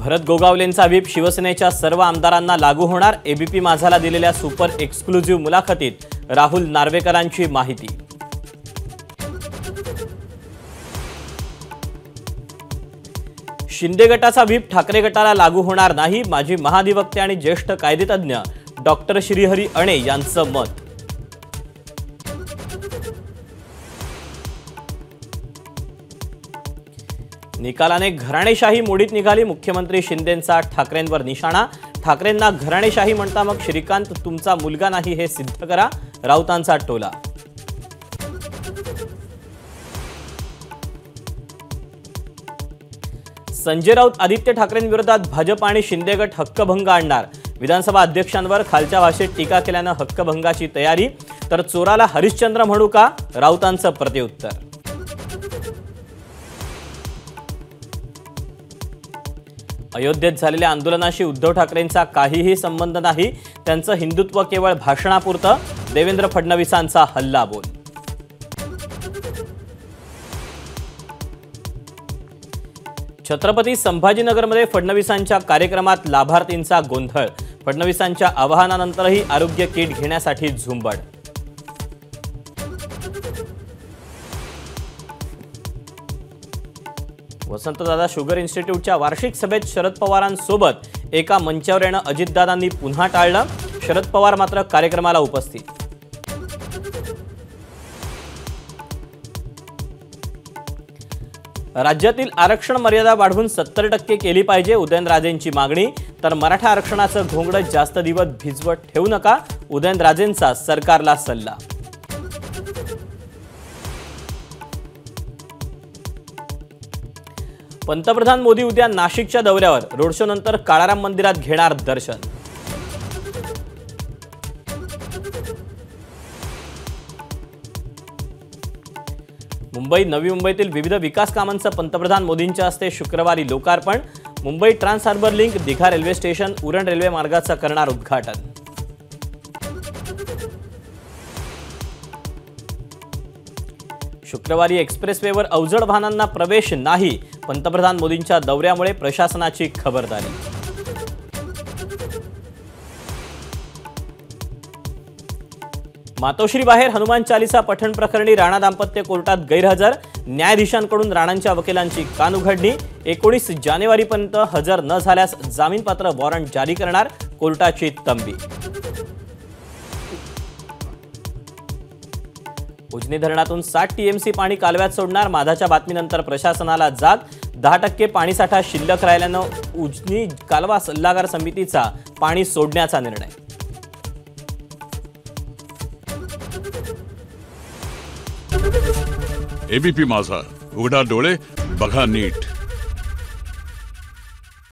भरत गोगावलेंचा whip शिवसेनेच्या सर्व आमदारांना लागू होणार। एबीपी माझाला दिलेल्या सुपर एक्सक्लुझिव्ह मुलाखतीत राहुल नार्वेकरांची माहिती। शिंदे गटाचा व्हीप ठाकरे गटाला लागू होणार नाही। माजी महाधिवक्ते आणि ज्येष्ठ कायदेतज्ञ डॉक्टर श्रीहरी अणे यांचं मत। निकालाने घराणेशाही मोडीत निघाली। मुख्यमंत्री शिंदेंचा ठाकरेंवर निशाणा। ठाकरेंना घराणेशाही म्हणता मग श्रीकांत तुमचा मुलगा नाही हे सिद्ध करा, राऊतांचा टोला। संजय राऊत आदित्य ठाकरेंविरोधात भाजप आणि शिंदे गट हक्कभंग आणणार। विधानसभा अध्यक्षांवर खालच्या भाषेत टीका केल्यानं हक्कभंगाची तयारी। तर चोराला हरिश्चंद्र म्हणू का, राऊतांचं प्रत्युत्तर। अयोध्येत झालेल्या आंदोलनाशी उद्धव ठाकरेंचा काहीही संबंध नाही। त्यांचं हिंदुत्व केवळ भाषणापुरतं, देवेंद्र फडणवीसांचा हल्लाबोल। छत्रपती संभाजीनगरमध्ये फडणवीसांच्या कार्यक्रमात लाभार्थींचा गोंधळ। फडणवीसांच्या आवाहनानंतरही आरोग्य किट घेण्यासाठी झुंबड। वसंतदादा शुगर इन्स्टिट्यूटच्या वार्षिक सभेत शरद पवारांसोबत एका मंचावर येणं अजितदादांनी पुन्हा टाळलं। शरद पवार मात्र कार्यक्रमाला उपस्थित। राज्यातील आरक्षण मर्यादा वाढवून 70% केली पाहिजे, उदयनराजेंची मागणी। तर मराठा आरक्षणाचं घोंगडं जास्त दिवस भिजवत ठेवू नका, उदयनराजेंचा सरकारला सल्ला। पंतप्रधान मोदी उद्या नाशिकच्या दौऱ्यावर। रोड शो नंतर काळाराम मंदिरात घेणार दर्शन। मुंबई नवी मुंबईतील विविध विकास कामांचं पंतप्रधान मोदींच्या हस्ते शुक्रवारी लोकार्पण। Mumbai trans harbour link, Digha railway station, Uran railway मार्गाचं करणार उद्घाटन। शुक्रवारी एक्सप्रेसवेवर अवजड वाहनांना प्रवेश नाही। पंतप्रधान मोदींच्या दौऱ्यामुळे प्रशासनाची खबरदारी। मातोश्री बाहेर हनुमान चालीसा पठण प्रकरणी राणा दाम्पत्य कोर्टात गैरहजर। न्यायाधीशांकडून राणांच्या वकिलांची कानउघडणी। 19 जानेवारीपर्यंत हजर न झाल्यास जामीनपात्र वॉरंट जारी करणार, कोर्टाची तंबी। उजनी धरणातून 60 टीएमसी पाणी कालव्यात सोडणार। माधाच्या बातमीनंतर प्रशासनाला जाग। 10% पाणीसाठा शिल्लक राहिल्यानं उजनी कालवा सल्लागार समितीचा पाणी सोडण्याचा निर्णय। एबीपी माझा, उघडा डोळे बघा नीट।